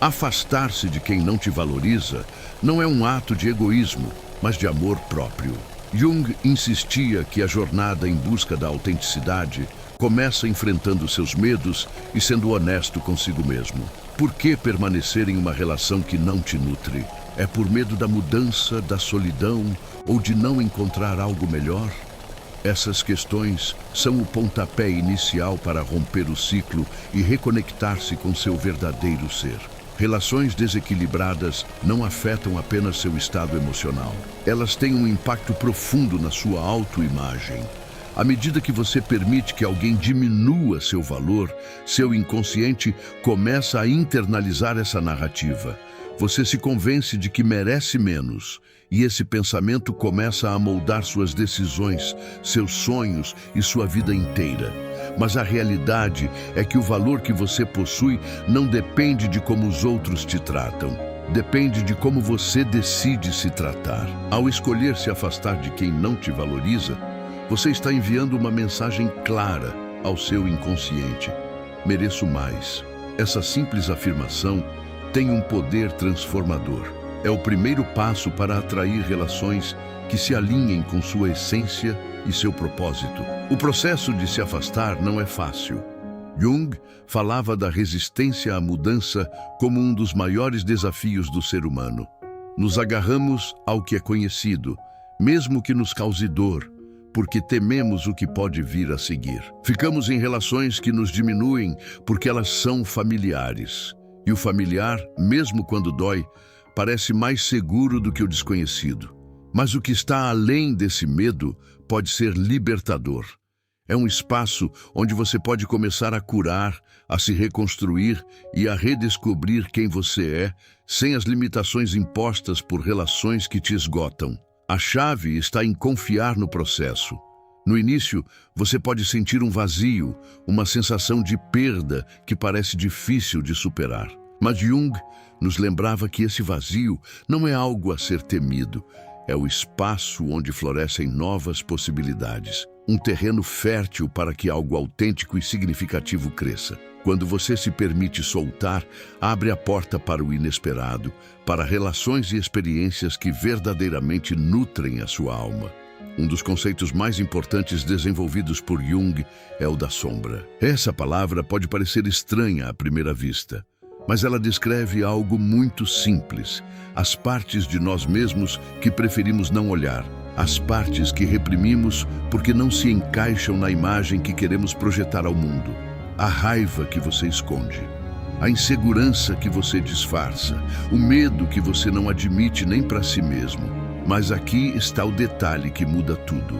Afastar-se de quem não te valoriza não é um ato de egoísmo, mas de amor próprio. Jung insistia que a jornada em busca da autenticidade começa enfrentando seus medos e sendo honesto consigo mesmo. Por que permanecer em uma relação que não te nutre? É por medo da mudança, da solidão ou de não encontrar algo melhor? Essas questões são o pontapé inicial para romper o ciclo e reconectar-se com seu verdadeiro ser. Relações desequilibradas não afetam apenas seu estado emocional. Elas têm um impacto profundo na sua autoimagem. À medida que você permite que alguém diminua seu valor, seu inconsciente começa a internalizar essa narrativa. Você se convence de que merece menos, e esse pensamento começa a moldar suas decisões, seus sonhos e sua vida inteira. Mas a realidade é que o valor que você possui não depende de como os outros te tratam. Depende de como você decide se tratar. Ao escolher se afastar de quem não te valoriza, você está enviando uma mensagem clara ao seu inconsciente. Mereço mais. Essa simples afirmação tem um poder transformador. É o primeiro passo para atrair relações que se alinhem com sua essência e seu propósito. O processo de se afastar não é fácil. Jung falava da resistência à mudança como um dos maiores desafios do ser humano. Nos agarramos ao que é conhecido, mesmo que nos cause dor, porque tememos o que pode vir a seguir. Ficamos em relações que nos diminuem porque elas são familiares. E o familiar, mesmo quando dói, parece mais seguro do que o desconhecido. Mas o que está além desse medo pode ser libertador. É um espaço onde você pode começar a curar, a se reconstruir e a redescobrir quem você é, sem as limitações impostas por relações que te esgotam. A chave está em confiar no processo. No início, você pode sentir um vazio, uma sensação de perda que parece difícil de superar. Mas Jung nos lembrava que esse vazio não é algo a ser temido, é o espaço onde florescem novas possibilidades, um terreno fértil para que algo autêntico e significativo cresça. Quando você se permite soltar, abre a porta para o inesperado, para relações e experiências que verdadeiramente nutrem a sua alma. Um dos conceitos mais importantes desenvolvidos por Jung é o da sombra. Essa palavra pode parecer estranha à primeira vista, mas ela descreve algo muito simples: as partes de nós mesmos que preferimos não olhar, as partes que reprimimos porque não se encaixam na imagem que queremos projetar ao mundo, a raiva que você esconde, a insegurança que você disfarça, o medo que você não admite nem para si mesmo. Mas aqui está o detalhe que muda tudo.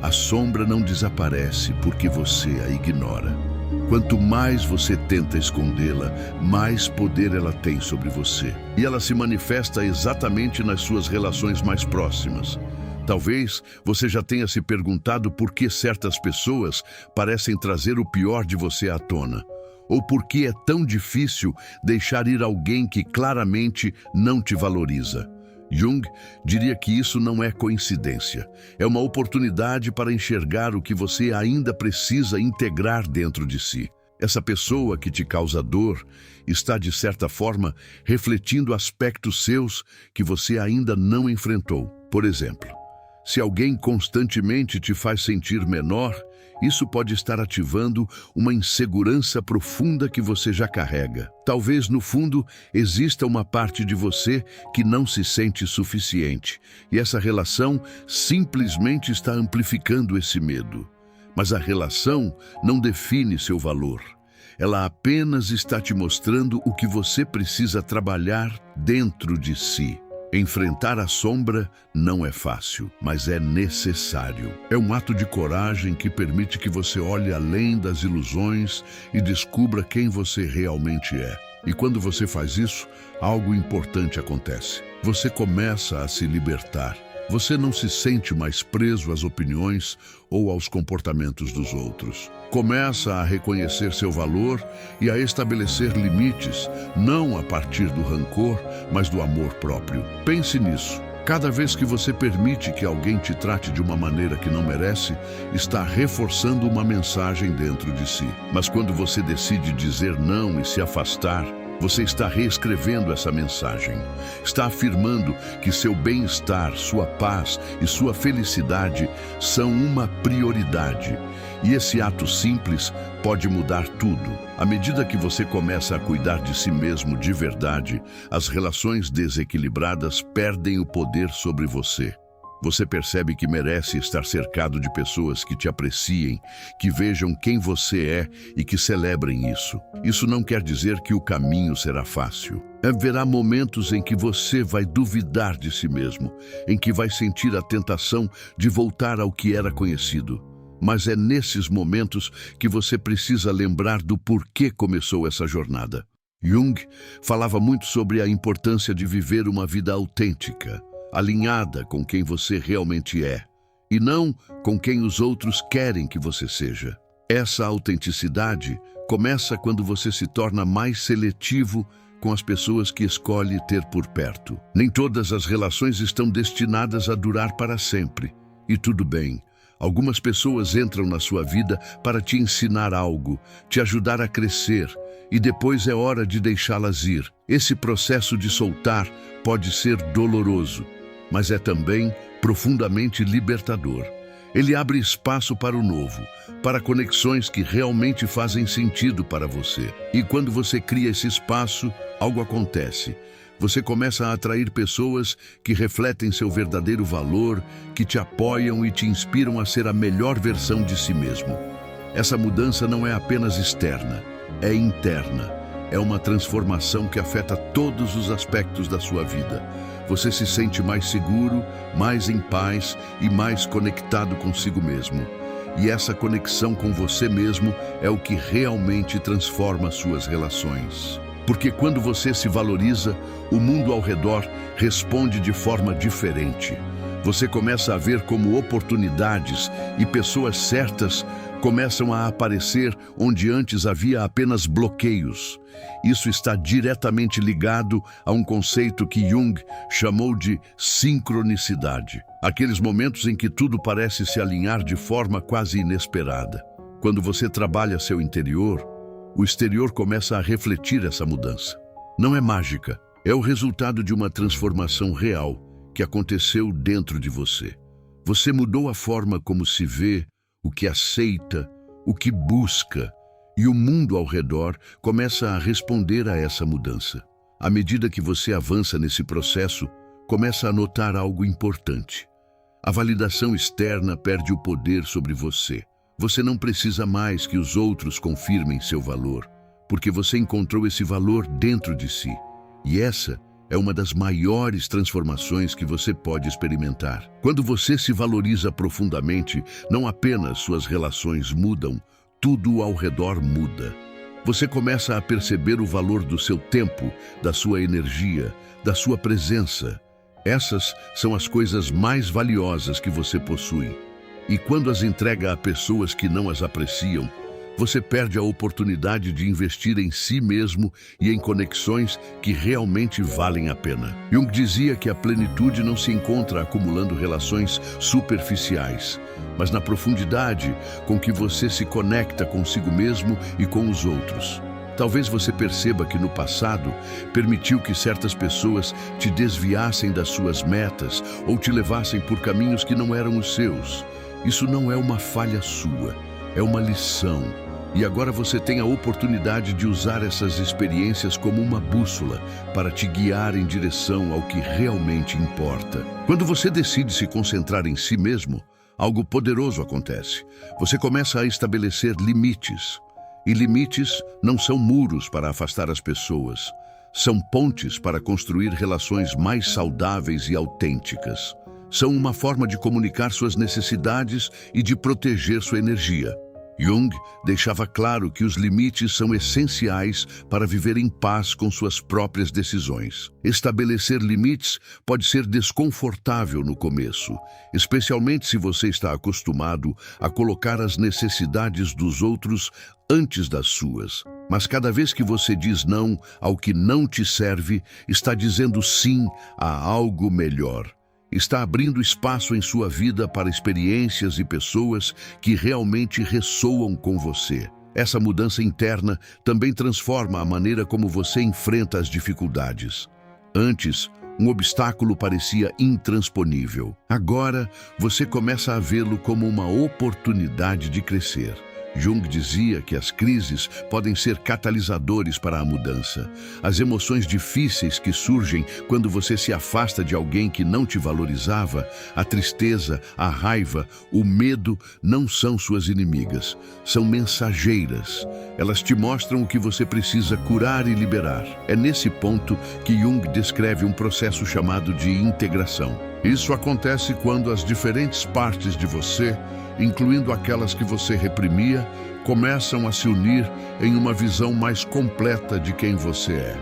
A sombra não desaparece porque você a ignora. Quanto mais você tenta escondê-la, mais poder ela tem sobre você. E ela se manifesta exatamente nas suas relações mais próximas. Talvez você já tenha se perguntado por que certas pessoas parecem trazer o pior de você à tona. Ou por que é tão difícil deixar ir alguém que claramente não te valoriza. Jung diria que isso não é coincidência. É uma oportunidade para enxergar o que você ainda precisa integrar dentro de si. Essa pessoa que te causa dor está, de certa forma, refletindo aspectos seus que você ainda não enfrentou. Por exemplo, se alguém constantemente te faz sentir menor, isso pode estar ativando uma insegurança profunda que você já carrega. Talvez, no fundo, exista uma parte de você que não se sente suficiente, e essa relação simplesmente está amplificando esse medo. Mas a relação não define seu valor. Ela apenas está te mostrando o que você precisa trabalhar dentro de si. Enfrentar a sombra não é fácil, mas é necessário. É um ato de coragem que permite que você olhe além das ilusões e descubra quem você realmente é. E quando você faz isso, algo importante acontece. Você começa a se libertar. Você não se sente mais preso às opiniões ou aos comportamentos dos outros. Começa a reconhecer seu valor e a estabelecer limites, não a partir do rancor, mas do amor próprio. Pense nisso. Cada vez que você permite que alguém te trate de uma maneira que não merece, está reforçando uma mensagem dentro de si. Mas quando você decide dizer não e se afastar, Você está reescrevendo essa mensagem. Está afirmando que seu bem-estar, sua paz e sua felicidade são uma prioridade. E esse ato simples pode mudar tudo. À medida que você começa a cuidar de si mesmo de verdade, as relações desequilibradas perdem o poder sobre você. Você percebe que merece estar cercado de pessoas que te apreciem, que vejam quem você é e que celebrem isso. Isso não quer dizer que o caminho será fácil. Haverá momentos em que você vai duvidar de si mesmo, em que vai sentir a tentação de voltar ao que era conhecido. Mas é nesses momentos que você precisa lembrar do porquê começou essa jornada. Jung falava muito sobre a importância de viver uma vida autêntica, alinhada com quem você realmente é, e não com quem os outros querem que você seja. Essa autenticidade começa quando você se torna mais seletivo com as pessoas que escolhe ter por perto. Nem todas as relações estão destinadas a durar para sempre, e tudo bem. Algumas pessoas entram na sua vida para te ensinar algo, te ajudar a crescer, e depois é hora de deixá-las ir. Esse processo de soltar pode ser doloroso, mas é também profundamente libertador. Ele abre espaço para o novo, para conexões que realmente fazem sentido para você. E quando você cria esse espaço, algo acontece. Você começa a atrair pessoas que refletem seu verdadeiro valor, que te apoiam e te inspiram a ser a melhor versão de si mesmo. Essa mudança não é apenas externa, é interna. É uma transformação que afeta todos os aspectos da sua vida. Você se sente mais seguro, mais em paz e mais conectado consigo mesmo. E essa conexão com você mesmo é o que realmente transforma suas relações. Porque quando você se valoriza, o mundo ao redor responde de forma diferente. Você começa a ver como oportunidades e pessoas certas começam a aparecer onde antes havia apenas bloqueios. Isso está diretamente ligado a um conceito que Jung chamou de sincronicidade. Aqueles momentos em que tudo parece se alinhar de forma quase inesperada. Quando você trabalha seu interior, o exterior começa a refletir essa mudança. Não é mágica, é o resultado de uma transformação real que aconteceu dentro de você. Você mudou a forma como se vê, o que aceita, o que busca, e o mundo ao redor começa a responder a essa mudança. À medida que você avança nesse processo, começa a notar algo importante. A validação externa perde o poder sobre você. Você não precisa mais que os outros confirmem seu valor, porque você encontrou esse valor dentro de si. E essa é uma das maiores transformações que você pode experimentar. Quando você se valoriza profundamente, não apenas suas relações mudam, tudo ao redor muda. Você começa a perceber o valor do seu tempo, da sua energia, da sua presença. Essas são as coisas mais valiosas que você possui. E quando as entrega a pessoas que não as apreciam, você perde a oportunidade de investir em si mesmo e em conexões que realmente valem a pena. Jung dizia que a plenitude não se encontra acumulando relações superficiais, mas na profundidade com que você se conecta consigo mesmo e com os outros. Talvez você perceba que no passado permitiu que certas pessoas te desviassem das suas metas ou te levassem por caminhos que não eram os seus. Isso não é uma falha sua, é uma lição. E agora você tem a oportunidade de usar essas experiências como uma bússola para te guiar em direção ao que realmente importa. Quando você decide se concentrar em si mesmo, algo poderoso acontece. Você começa a estabelecer limites. E limites não são muros para afastar as pessoas. São pontes para construir relações mais saudáveis e autênticas. São uma forma de comunicar suas necessidades e de proteger sua energia. Jung deixava claro que os limites são essenciais para viver em paz com suas próprias decisões. Estabelecer limites pode ser desconfortável no começo, especialmente se você está acostumado a colocar as necessidades dos outros antes das suas. Mas cada vez que você diz não ao que não te serve, está dizendo sim a algo melhor. Está abrindo espaço em sua vida para experiências e pessoas que realmente ressoam com você. Essa mudança interna também transforma a maneira como você enfrenta as dificuldades. Antes, um obstáculo parecia intransponível. Agora, você começa a vê-lo como uma oportunidade de crescer. Jung dizia que as crises podem ser catalisadores para a mudança. As emoções difíceis que surgem quando você se afasta de alguém que não te valorizava, a tristeza, a raiva, o medo não são suas inimigas, são mensageiras. Elas te mostram o que você precisa curar e liberar. É nesse ponto que Jung descreve um processo chamado de integração. Isso acontece quando as diferentes partes de você, incluindo aquelas que você reprimia, começam a se unir em uma visão mais completa de quem você é.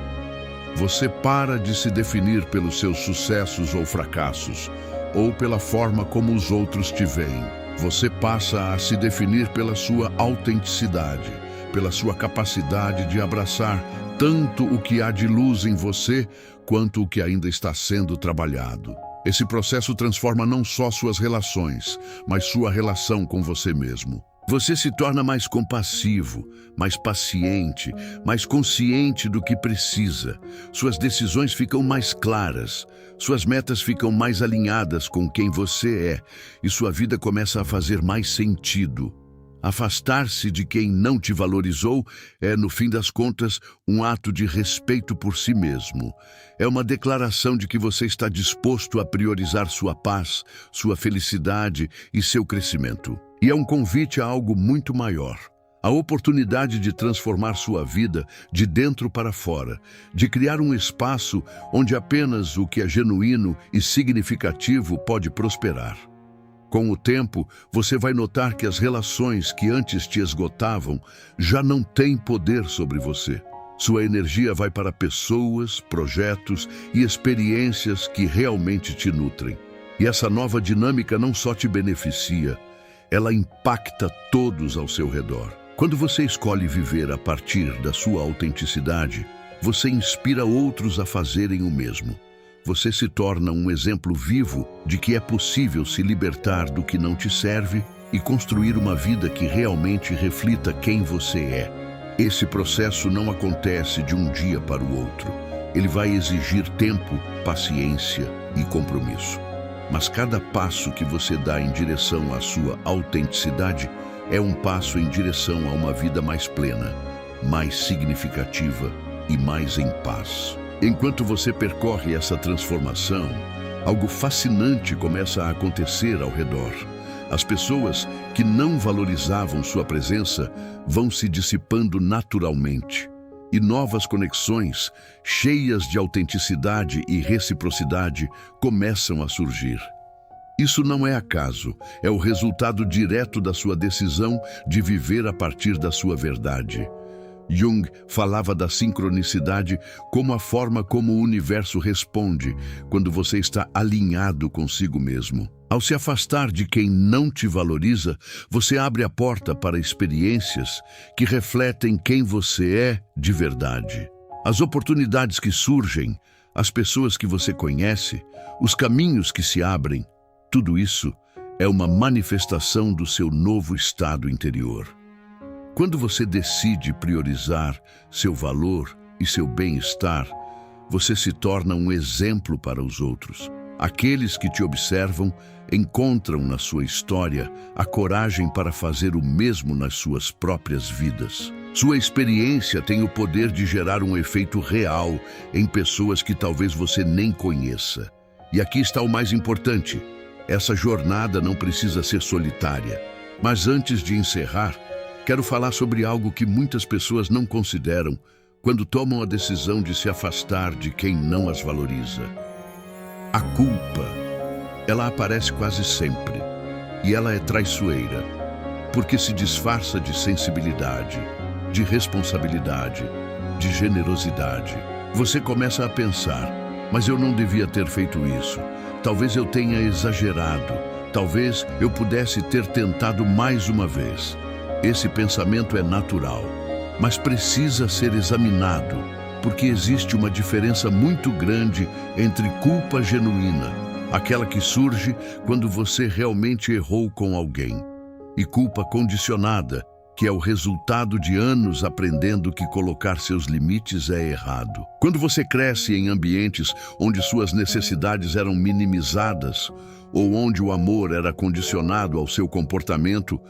Você para de se definir pelos seus sucessos ou fracassos, ou pela forma como os outros te veem. Você passa a se definir pela sua autenticidade, pela sua capacidade de abraçar tanto o que há de luz em você, quanto o que ainda está sendo trabalhado. Esse processo transforma não só suas relações, mas sua relação com você mesmo. Você se torna mais compassivo, mais paciente, mais consciente do que precisa. Suas decisões ficam mais claras, suas metas ficam mais alinhadas com quem você é, e sua vida começa a fazer mais sentido. Afastar-se de quem não te valorizou é, no fim das contas, um ato de respeito por si mesmo. É uma declaração de que você está disposto a priorizar sua paz, sua felicidade e seu crescimento. E é um convite a algo muito maior. A oportunidade de transformar sua vida de dentro para fora, de criar um espaço onde apenas o que é genuíno e significativo pode prosperar. Com o tempo, você vai notar que as relações que antes te esgotavam já não têm poder sobre você. Sua energia vai para pessoas, projetos e experiências que realmente te nutrem. E essa nova dinâmica não só te beneficia, ela impacta todos ao seu redor. Quando você escolhe viver a partir da sua autenticidade, você inspira outros a fazerem o mesmo. Você se torna um exemplo vivo de que é possível se libertar do que não te serve e construir uma vida que realmente reflita quem você é. Esse processo não acontece de um dia para o outro. Ele vai exigir tempo, paciência e compromisso. Mas cada passo que você dá em direção à sua autenticidade é um passo em direção a uma vida mais plena, mais significativa e mais em paz. Enquanto você percorre essa transformação, algo fascinante começa a acontecer ao redor. As pessoas que não valorizavam sua presença vão se dissipando naturalmente, e novas conexões, cheias de autenticidade e reciprocidade, começam a surgir. Isso não é acaso, é o resultado direto da sua decisão de viver a partir da sua verdade. Jung falava da sincronicidade como a forma como o universo responde quando você está alinhado consigo mesmo. Ao se afastar de quem não te valoriza, você abre a porta para experiências que refletem quem você é de verdade. As oportunidades que surgem, as pessoas que você conhece, os caminhos que se abrem, tudo isso é uma manifestação do seu novo estado interior. Quando você decide priorizar seu valor e seu bem-estar, você se torna um exemplo para os outros. Aqueles que te observam encontram na sua história a coragem para fazer o mesmo nas suas próprias vidas. Sua experiência tem o poder de gerar um efeito real em pessoas que talvez você nem conheça. E aqui está o mais importante: essa jornada não precisa ser solitária. Mas antes de encerrar, quero falar sobre algo que muitas pessoas não consideram quando tomam a decisão de se afastar de quem não as valoriza. A culpa, ela aparece quase sempre, e ela é traiçoeira, porque se disfarça de sensibilidade, de responsabilidade, de generosidade. Você começa a pensar: mas eu não devia ter feito isso, talvez eu tenha exagerado, talvez eu pudesse ter tentado mais uma vez. Esse pensamento é natural, mas precisa ser examinado, porque existe uma diferença muito grande entre culpa genuína, aquela que surge quando você realmente errou com alguém, e culpa condicionada, que é o resultado de anos aprendendo que colocar seus limites é errado. Quando você cresce em ambientes onde suas necessidades eram minimizadas ou onde o amor era condicionado ao seu comportamento,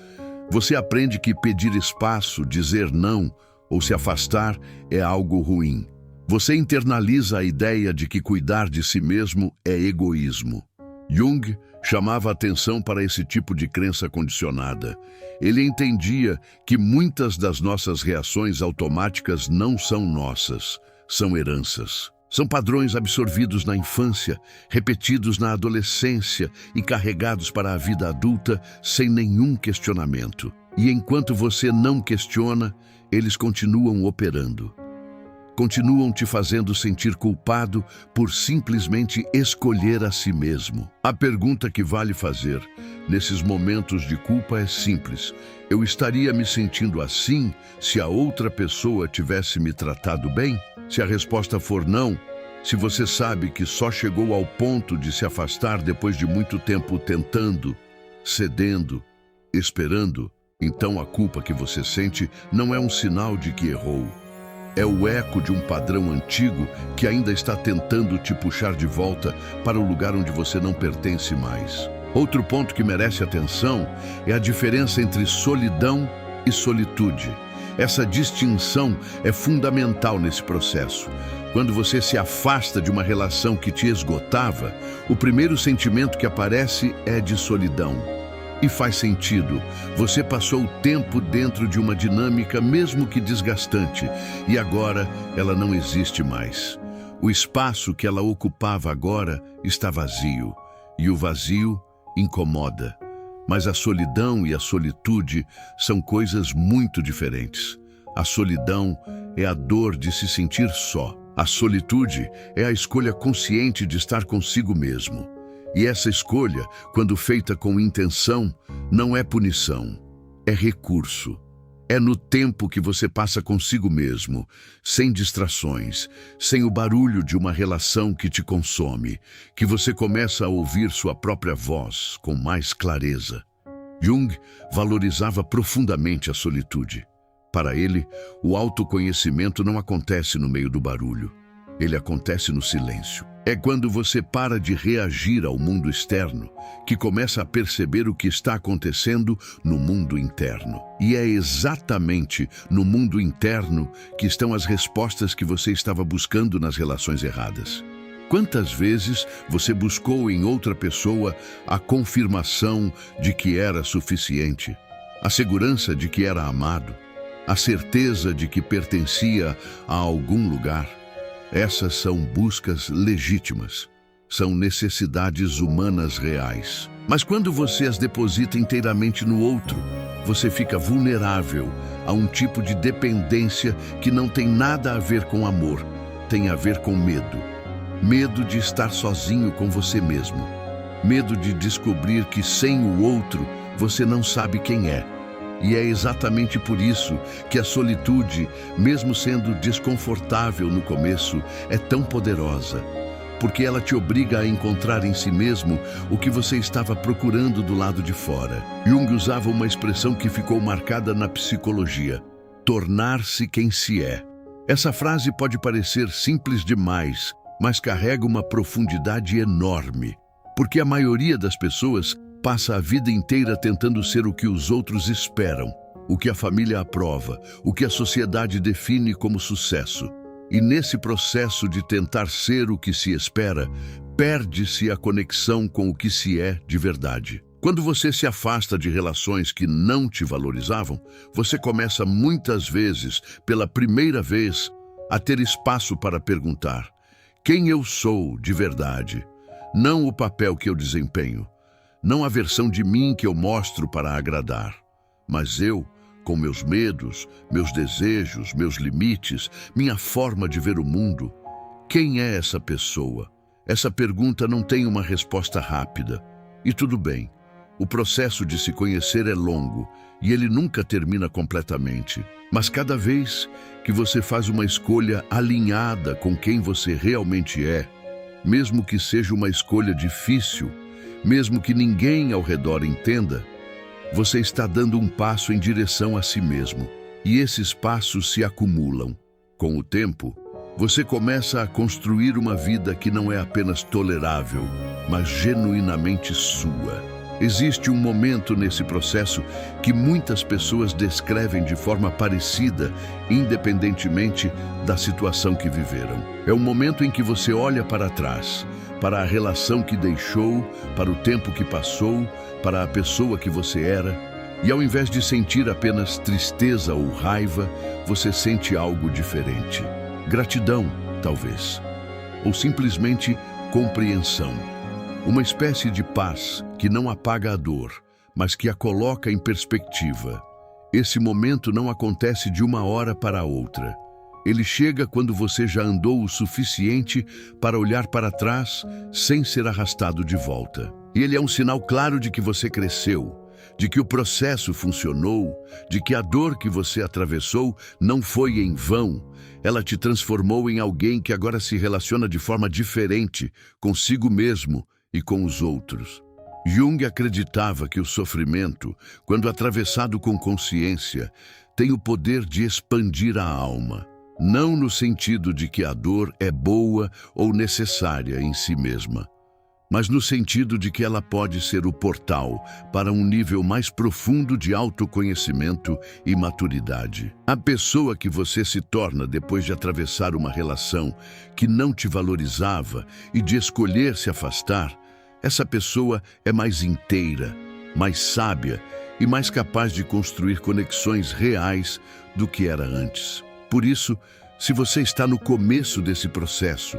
você aprende que pedir espaço, dizer não ou se afastar é algo ruim. Você internaliza a ideia de que cuidar de si mesmo é egoísmo. Jung chamava atenção para esse tipo de crença condicionada. Ele entendia que muitas das nossas reações automáticas não são nossas, são heranças. São padrões absorvidos na infância, repetidos na adolescência e carregados para a vida adulta sem nenhum questionamento. E enquanto você não questiona, eles continuam operando. Continuam te fazendo sentir culpado por simplesmente escolher a si mesmo. A pergunta que vale fazer nesses momentos de culpa é simples: eu estaria me sentindo assim se a outra pessoa tivesse me tratado bem? Se a resposta for não, se você sabe que só chegou ao ponto de se afastar depois de muito tempo tentando, cedendo, esperando, então a culpa que você sente não é um sinal de que errou. É o eco de um padrão antigo que ainda está tentando te puxar de volta para o lugar onde você não pertence mais. Outro ponto que merece atenção é a diferença entre solidão e solitude. Essa distinção é fundamental nesse processo. Quando você se afasta de uma relação que te esgotava, o primeiro sentimento que aparece é de solidão. E faz sentido. Você passou o tempo dentro de uma dinâmica, mesmo que desgastante, e agora ela não existe mais. O espaço que ela ocupava agora está vazio, e o vazio incomoda. Mas a solidão e a solitude são coisas muito diferentes. A solidão é a dor de se sentir só. A solitude é a escolha consciente de estar consigo mesmo. E essa escolha, quando feita com intenção, não é punição, é recurso. É no tempo que você passa consigo mesmo, sem distrações, sem o barulho de uma relação que te consome, que você começa a ouvir sua própria voz com mais clareza. Jung valorizava profundamente a solitude. Para ele, o autoconhecimento não acontece no meio do barulho. Ele acontece no silêncio. É quando você para de reagir ao mundo externo que começa a perceber o que está acontecendo no mundo interno. E é exatamente no mundo interno que estão as respostas que você estava buscando nas relações erradas. Quantas vezes você buscou em outra pessoa a confirmação de que era suficiente, a segurança de que era amado, a certeza de que pertencia a algum lugar? Essas são buscas legítimas, são necessidades humanas reais. Mas quando você as deposita inteiramente no outro, você fica vulnerável a um tipo de dependência que não tem nada a ver com amor, tem a ver com medo. Medo de estar sozinho com você mesmo. Medo de descobrir que sem o outro você não sabe quem é. E é exatamente por isso que a solitude, mesmo sendo desconfortável no começo, é tão poderosa. Porque ela te obriga a encontrar em si mesmo o que você estava procurando do lado de fora. Jung usava uma expressão que ficou marcada na psicologia: tornar-se quem se é. Essa frase pode parecer simples demais, mas carrega uma profundidade enorme. Porque a maioria das pessoas passa a vida inteira tentando ser o que os outros esperam, o que a família aprova, o que a sociedade define como sucesso. E nesse processo de tentar ser o que se espera, perde-se a conexão com o que se é de verdade. Quando você se afasta de relações que não te valorizavam, você começa muitas vezes, pela primeira vez, a ter espaço para perguntar: quem eu sou de verdade? Não o papel que eu desempenho. Não a versão de mim que eu mostro para agradar, mas eu, com meus medos, meus desejos, meus limites, minha forma de ver o mundo. Quem é essa pessoa? Essa pergunta não tem uma resposta rápida. E tudo bem, o processo de se conhecer é longo e ele nunca termina completamente. Mas cada vez que você faz uma escolha alinhada com quem você realmente é, mesmo que seja uma escolha difícil, mesmo que ninguém ao redor entenda, Você está dando um passo em direção a si mesmo, e esses passos se acumulam. Com o tempo, você começa a construir uma vida que não é apenas tolerável, mas genuinamente sua. Existe um momento nesse processo que muitas pessoas descrevem de forma parecida, independentemente da situação que viveram. É um momento em que você olha para trás, para a relação que deixou, para o tempo que passou, para a pessoa que você era, e ao invés de sentir apenas tristeza ou raiva, você sente algo diferente. Gratidão, talvez, ou simplesmente compreensão. Uma espécie de paz que não apaga a dor, mas que a coloca em perspectiva. Esse momento não acontece de uma hora para a outra. Ele chega quando você já andou o suficiente para olhar para trás sem ser arrastado de volta. E ele é um sinal claro de que você cresceu, de que o processo funcionou, de que a dor que você atravessou não foi em vão. Ela te transformou em alguém que agora se relaciona de forma diferente consigo mesmo e com os outros. Jung acreditava que o sofrimento, quando atravessado com consciência, tem o poder de expandir a alma. Não no sentido de que a dor é boa ou necessária em si mesma, mas no sentido de que ela pode ser o portal para um nível mais profundo de autoconhecimento e maturidade. A pessoa que você se torna depois de atravessar uma relação que não te valorizava e de escolher se afastar, essa pessoa é mais inteira, mais sábia e mais capaz de construir conexões reais do que era antes. Por isso, se você está no começo desse processo,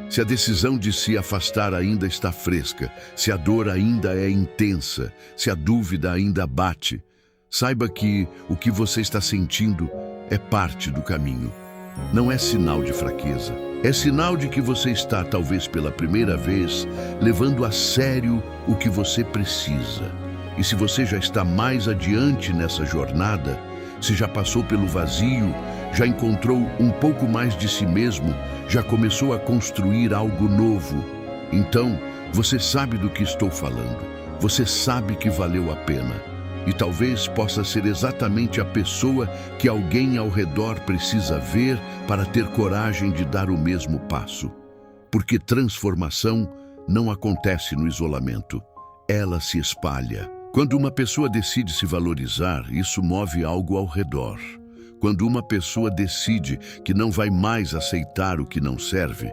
se a decisão de se afastar ainda está fresca, se a dor ainda é intensa, se a dúvida ainda bate, saiba que o que você está sentindo é parte do caminho. Não é sinal de fraqueza. É sinal de que você está, talvez pela primeira vez, levando a sério o que você precisa. E se você já está mais adiante nessa jornada, se já passou pelo vazio, já encontrou um pouco mais de si mesmo, já começou a construir algo novo, então você sabe do que estou falando. Você sabe que valeu a pena. E talvez possa ser exatamente a pessoa que alguém ao redor precisa ver para ter coragem de dar o mesmo passo. Porque transformação não acontece no isolamento, ela se espalha. Quando uma pessoa decide se valorizar, isso move algo ao redor. Quando uma pessoa decide que não vai mais aceitar o que não serve,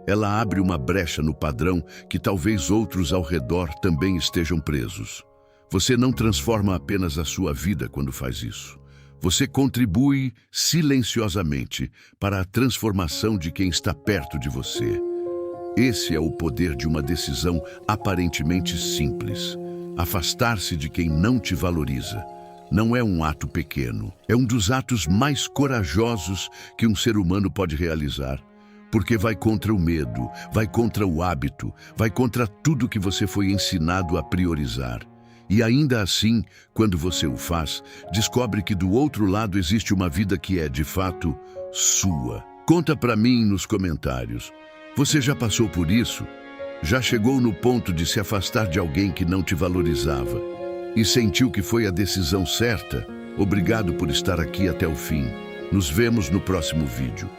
ela abre uma brecha no padrão que talvez outros ao redor também estejam presos. Você não transforma apenas a sua vida quando faz isso. Você contribui silenciosamente para a transformação de quem está perto de você. Esse é o poder de uma decisão aparentemente simples. Afastar-se de quem não te valoriza não é um ato pequeno. É um dos atos mais corajosos que um ser humano pode realizar. Porque vai contra o medo, vai contra o hábito, vai contra tudo que você foi ensinado a priorizar. E ainda assim, quando você o faz, descobre que do outro lado existe uma vida que é, de fato, sua. Conta pra mim nos comentários. Você já passou por isso? Já chegou no ponto de se afastar de alguém que não te valorizava e sentiu que foi a decisão certa? Obrigado por estar aqui até o fim. Nos vemos no próximo vídeo.